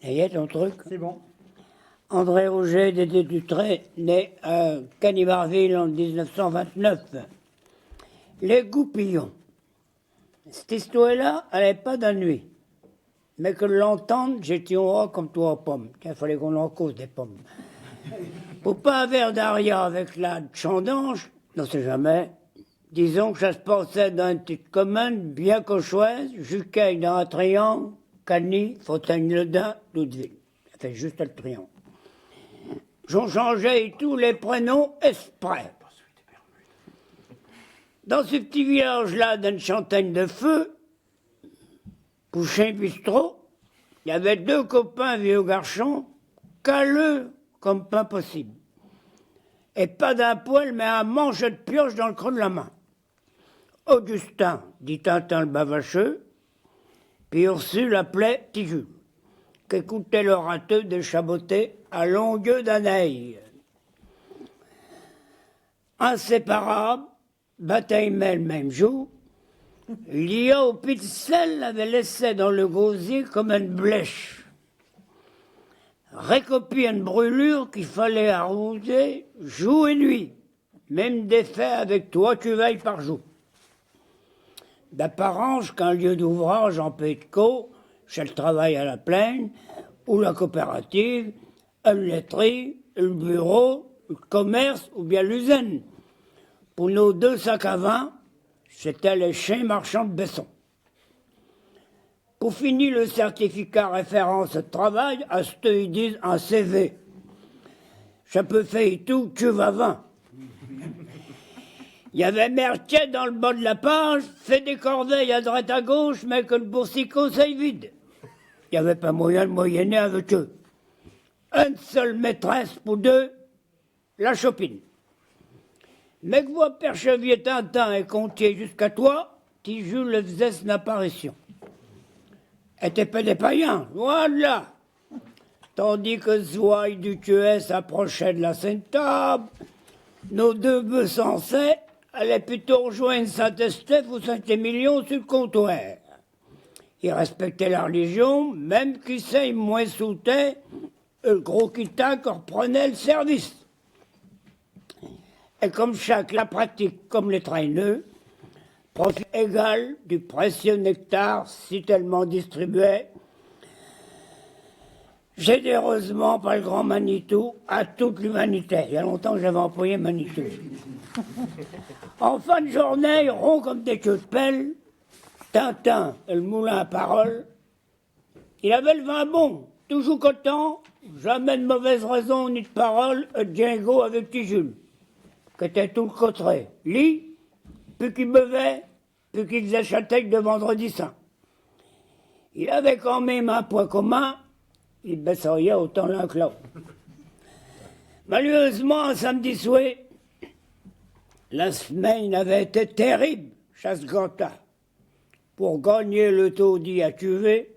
Ça y est, ton truc? C'est bon. André Rouget, Dédé Dutré, né à Canibarville en 1929. Les Goupillons. Cette histoire-là, elle n'est pas d'ennui. Mais que l'entendre, j'étais roi comme toi aux pommes. Il fallait qu'on en cause des pommes. Pour pas un verre d'aria avec la chandange, on ne sait jamais. Disons que ça se passait dans une petite commune bien cochoise, jusqu'à dans un triangle, Cagny, Fontaine-le-Dain, Doudeville. Ça fait juste le triangle. J'en changeais tous les prénoms exprès. Dans ce petit village-là, d'une chantaine de feu, Couchin Bistrot, il y avait deux copains vieux garçons, caleux comme pas possible. Et pas d'un poil, mais un manche de pioche dans le creux de la main. Augustin, dit Tintin le bavacheux, puis Ursule l'appelait Petit Jules, qu'écoutait le rateux de chaboter à longueur d'anneille. Inséparables, bataille le même jour, Lia au Pitzel l'avait laissé dans le gosier comme une blèche. Récopie une brûlure qu'il fallait arroser jour et nuit, même des faits avec toi tu veilles par jour. D'apparence qu'un lieu d'ouvrage en Pays de Caux, chez le travail à la plaine, ou la coopérative, une laiterie, le bureau, le commerce ou bien l'usine. Pour nos deux sacs à vin, c'était les chiens marchands de Besson. Pour finir le certificat référence de travail, à ce qu'ils disent un CV. Ça peut faire et tout, tu vas vin. Il y avait Mertier dans le bas de la page, fait des corveilles à droite à gauche, mais que le boursicot s'aille vide. Il n'y avait pas moyen de moyenner avec eux. Une seule maîtresse pour deux, la chopine. Mais que voit Perchevier Tintin et Contier jusqu'à toi, qui Jules le faisait son apparition. Était pas des païens, voilà. Tandis que Zouaille du Tuet s'approchait de la Sainte-Table, nos deux bœufs sensés allaient plutôt rejoindre Saint-Estèphe ou Saint-Émilion sur le comptoir. Ils respectaient la religion, même qui sait moins sautait, le gros quitin qui reprenait le service. Et comme chaque la pratique comme les traîneux, profit égal du précieux nectar si tellement distribué, généreusement par le grand Manitou à toute l'humanité. Il y a longtemps que j'avais employé Manitou. En fin de journée, rond comme des queues de pelle, Tintin et le moulin à parole, il avait le vin bon, toujours content, jamais de mauvaise raison ni de parole, et Django avec Petit Jules, qui était tout le contraire. Lui, plus qu'il buvait, plus qu'il faisait châtaigne de vendredi saint. Il avait quand même un point commun, il baissait autant l'un que l'autre. Malheureusement, un samedi soir, la semaine avait été terrible, chasse Ganta. Pour gagner le taudis à cuver,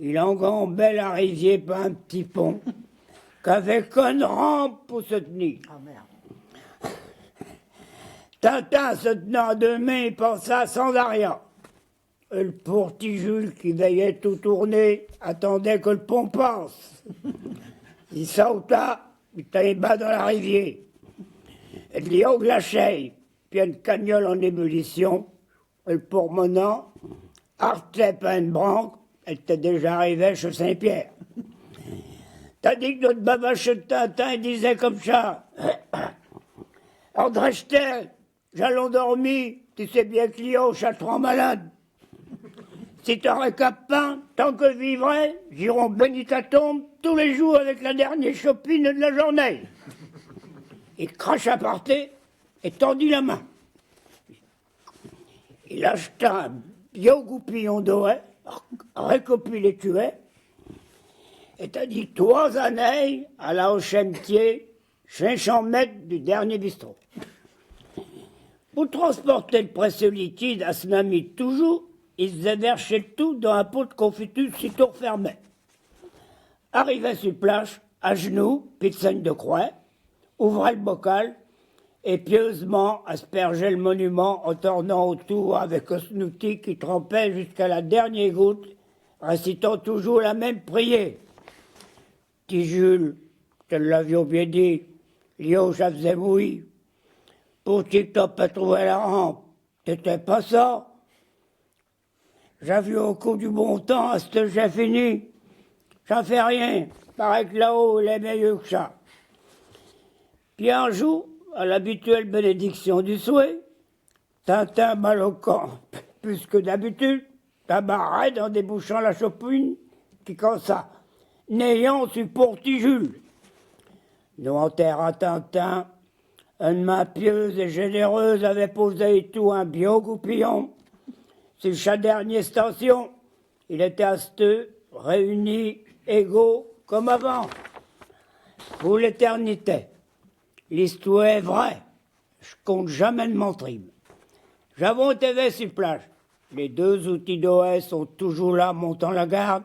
il engambait la rivière par un petit pont, qu'avec une rampe pour se tenir. Ah merde. Tintin se tenant à deux mains, il pensa sans arrière. Et le pauvre petit Jules, qui veillait tout tourner, attendait que le pont passe. Il sauta, il était bas dans la rivière. Et il y a la chaise, puis une cagnole en ébullition, et le pourmenant, arrêtait par une branque, elle était déjà arrivée chez Saint-Pierre. T'as dit que notre bavache de Tintin disait comme ça. André Stel, j'allons dormir, tu sais bien que Lyon châteron malade. Si t'aurais qu'à pain, tant que vivrai, j'irai bénir ta tombe tous les jours avec la dernière chopine de la journée. Il cracha par terre et tendit la main. Il acheta un vieux goupillon doré, récopie les tuets, et t'as dit 3 années à la Hochemetier, 500 mètres du dernier bistrot. Pour transporter le précieux liquide à son ami toujours, il faisait verser le tout dans un pot de confiture sitôt refermé. Arrivait sur place, à genoux, pizzaine de croix, ouvrait le bocal et pieusement aspergeait le monument en tournant autour avec un outil qui trempait jusqu'à la dernière goutte, récitant toujours la même prière. Petit Jules, te l'avions bien dit, Lio, ça faisait mouille. Pour que t'as pas trouvé la rampe, t'étais pas ça. J'ai vu au cours du bon temps, à ce j'ai fini. J'en fais rien, paraît que là-haut, il est meilleur que ça. Puis un jour, à l'habituelle bénédiction du souhait, Tintin mal au camp, plus que d'habitude, tabaret en débouchant la chopine, qui comme ça, n'ayant su pour petit Jules. Nous en terre à Tintin, une main pieuse et généreuse avait posé tout un bio-goupillon. Sur chaque dernière station, il était asteux, réunis, égaux, comme avant. Pour l'éternité, l'histoire est vraie, je compte jamais de mentir. J'avons été sur plage. Les deux outils d'OS sont toujours là, montant la garde.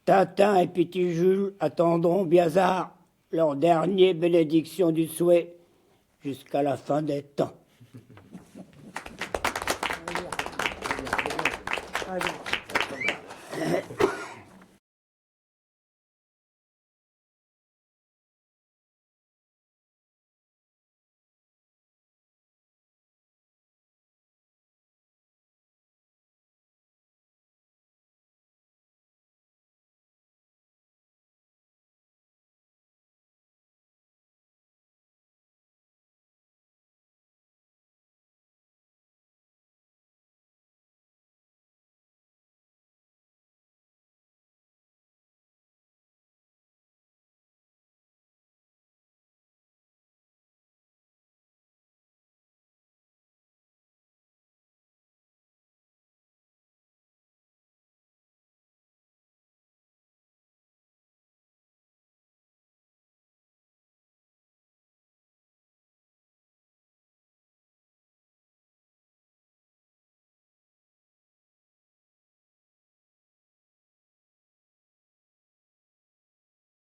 Tintin et Petit Jules attendront Biazard, leur dernière bénédiction du souhait, jusqu'à la fin des temps. Allez.